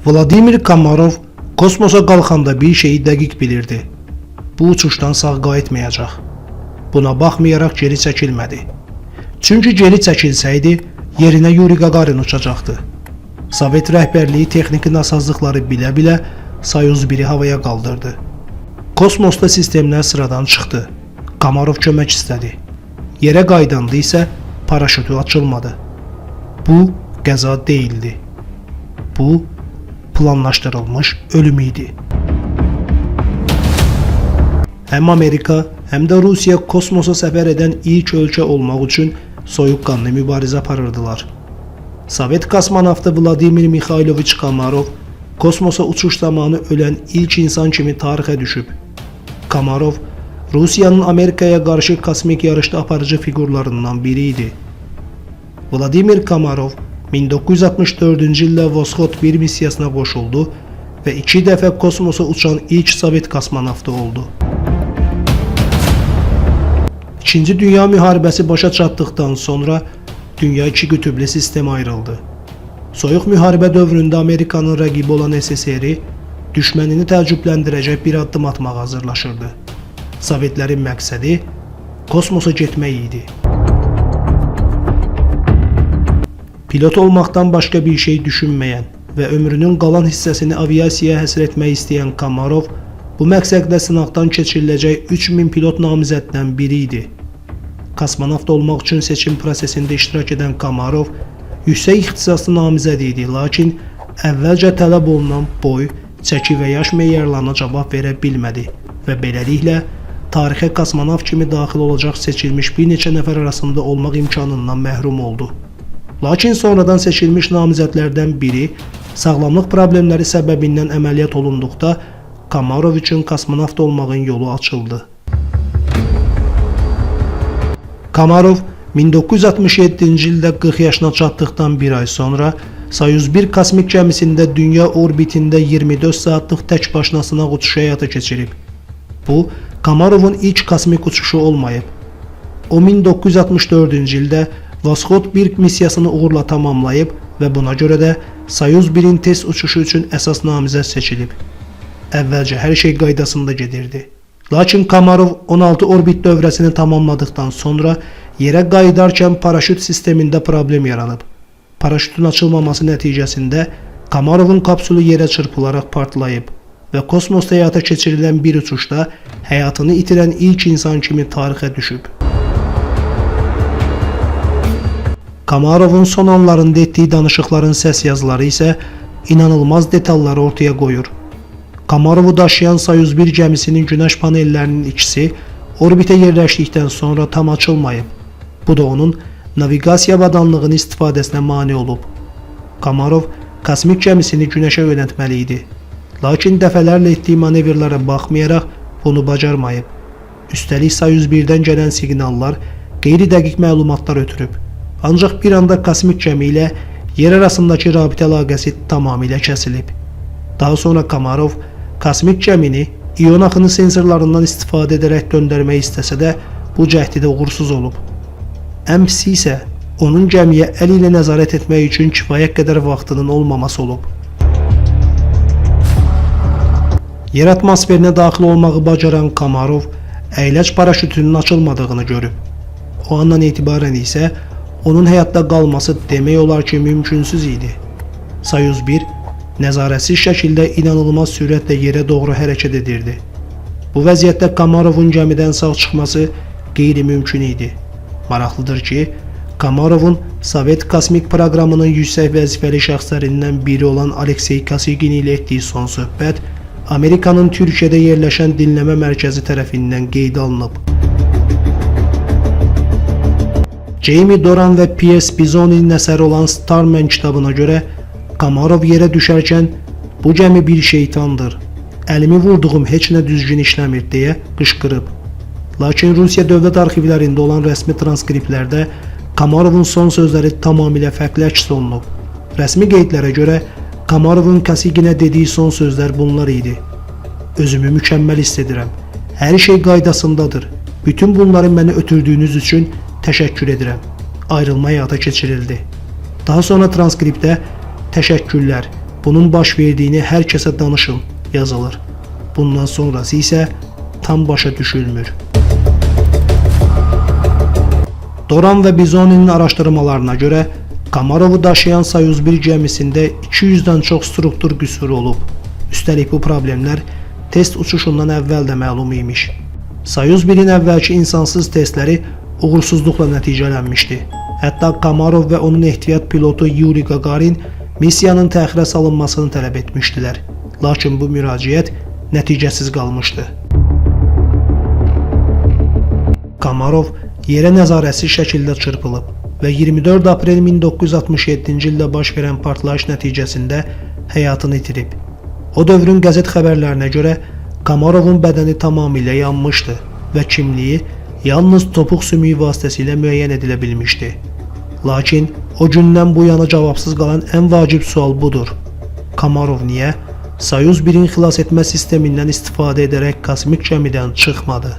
Vladimir Komarov kosmosa qalxanda bir şeyi dəqiq bilirdi. Bu uçuşdan sağ qayıtmayacaq. Buna baxmayaraq geri çəkilmədi. Çünki geri çəkilsəydi, yerinə Yuri Gagarin uçacaqdı. Sovet rəhbərliyi texniki nasazlıqları bilə-bilə Soyuz 1-i havaya qaldırdı. Kosmosda sistemlər sıradan çıxdı. Komarov kömək istədi. Yerə qaydanda isə paraşütü açılmadı. Bu qəza deyildi. Bu planlaşdırılmış ölüm idi. Həm Amerika, həm də Rusiya kosmosa səfər edən ilk ölkə olmaq üçün soyuqqanlı mübarizə aparırdılar. Sovet kosmonavtı Vladimir Mikhailovich Komarov kosmosa uçuş zamanı ölən ilk insan kimi tarixə düşüb. Komarov, Rusiyanın Amerikaya qarşı kosmik yarışda aparıcı figurlarından biri idi. Vladimir Komarov 1964-cü ildə Voskot 1 missiyasına qoşuldu və 2 dəfə kosmosa uçan ilk Sovet kosmonavtı oldu. İkinci Dünya müharibəsi başa çatdıqdan sonra dünya iki qütüblü sistemə ayrıldı. Soyuq müharibə dövründə Amerikanın rəqibi olan SSR-i düşmənini təəccübləndirəcək bir addım atmağa hazırlaşırdı. Sovetlərin məqsədi kosmosa getmək idi. Pilot olmaqdan başqa bir şey düşünməyən və ömrünün qalan hissəsini aviasiyaya həsr etmək istəyən Komarov bu məqsədlə sınaqdan keçiriləcək 3000 pilot namizəddən biri idi. Kosmonavt olmaq üçün seçim prosesində iştirak edən Komarov yüksək ixtisaslı namizəd idi, lakin əvvəlcə tələb olunan boy, çəki və yaş meyarlarına cavab verə bilmədi və beləliklə tarixə kosmonavt kimi daxil olacaq seçilmiş bir neçə nəfər arasında olmaq imkanından məhrum oldu. Lakin sonradan seçilmiş namizədlərdən biri sağlamlıq problemləri səbəbindən əməliyyat olunduqda Komarov üçün kosmonavt olmağın yolu açıldı. Komarov 1967-ci ildə 40 yaşına çatdıqdan bir ay sonra Soyuz 1 kosmik gəmisində dünya orbitində 24 saatlıq tək başına sınaq uçuşu həyata keçirib. Bu, Komarovun ilk kosmik uçuşu olmayıb. O 1964-cü ildə Voskot 1 missiyasını uğurla tamamlayıb və buna görə də Soyuz 1-in test uçuşu üçün əsas namizəd seçilib. Əvvəlcə hər şey qaydasında gedirdi. Lakin Komarov 16 orbit dövrəsini tamamladıqdan sonra yerə qayıdarkən paraşüt sistemində problem yaranıb. Paraşütün açılmaması nəticəsində Komarovun kapsulu yerə çırpılaraq partlayıb və kosmosda həyata keçirilən bir uçuşda həyatını itirən ilk insan kimi tarixə düşüb. Komarovun son anlarında etdiyi danışıqların səs yazıları isə inanılmaz detalları ortaya qoyur. Komarovu daşıyan Soyuz 1 gəmisinin günəş panellərinin ikisi orbitə yerləşdikdən sonra tam açılmayıb. Bu da onun naviqasiya avadanlığının istifadəsinə mane olub. Komarov kosmik gəmisini günəşə yönəltməli idi. Lakin dəfələrlə etdiyi manevrlara baxmayaraq bunu bacarmayıb. Üstəlik Soyuz 1-dən gələn siqnallar qeyri-dəqiq məlumatlar ötürüb. Ancaq bir anda kosmik gəmi ilə yer arasındakı rabitə əlaqəsi tamamilə kəsilib. Daha sonra Komarov kosmik gəmini iyon axını sensorlarından istifadə edərək döndərmək istəsə də bu cəhdi də uğursuz olub. Ən pisi isə onun gəmiyə əli ilə nəzarət etmək üçün kifayət qədər vaxtının olmaması olub. Yer atmosferinə daxil olmağı bacaran Komarov əyləc paraşütünün açılmadığını görüb. O andan etibarən isə onun həyatda qalması demək olar ki, mümkünsüz idi. Soyuz 1 nəzarətsiz şəkildə inanılmaz sürətlə yerə doğru hərəkət edirdi. Bu vəziyyətdə Komarovun gəmidən sağ çıxması qeyri-mümkün idi. Maraqlıdır ki, Komarovun Sovet kosmik proqramının yüksək vəzifəli şəxslərindən biri olan Aleksey Kosygin ilə etdiyi son söhbət Amerikanın Türkiyədə yerləşən dinləmə mərkəzi tərəfindən qeydə alınıb. Jamie Doran və P.S. Bizoni'nin əsəri olan Starman kitabına görə Komarov yerə düşərkən bu gəmi bir şeytandır, əlimi vurduğum heç nə düzgün işləmir deyə qışqırıb. Lakin Rusiya dövlət arxivlərində olan rəsmi transkriptlərdə Komarovun son sözləri tamamilə fərqli əks olunub. Rəsmi qeydlərə görə Komarovun Kosyginə dediyi son sözlər bunlar idi. Özümü mükəmməl hiss edirəm. Hər şey qaydasındadır. Bütün bunları mənə ötürdüyünüz üçün təşəkkür edirəm. Ayrılma həyata keçirildi. Daha sonra transkriptdə təşəkkürlər, Bunun baş verdiyini hər kəsə danışın yazılır. Bundan sonrası isə tam başa düşülmür. Doran və Bizoni'nin araşdırmalarına görə Komarovu daşıyan Soyuz 1 gəmisində 200-dən çox struktur qüsuru olub. Üstəlik bu problemlər test uçuşundan əvvəl də məlum imiş. Soyuz 1-in əvvəlki insansız testləri uğursuzluqla nəticələnmişdi. Hətta Komarov və onun ehtiyat pilotu Yuri Gagarin missiyanın təxirə salınmasını tələb etmişdilər. Lakin bu müraciət nəticəsiz qalmışdı. Komarov yerə nəzarətsiz şəkildə çırpılıb və 24 aprel 1967-ci ildə baş verən partlayış nəticəsində həyatını itirib. O dövrün qəzet xəbərlərinə görə Komarovun bədəni tamamilə yanmışdı və kimliyi yalnız topuq sümüyü vasitəsilə müəyyən edilə bilmişdi. Lakin o gündən bu yana cavabsız qalan ən vacib sual budur. Komarov niyə Soyuz 1-in xilas etmə sistemindən istifadə edərək kosmik gəmidən çıxmadı?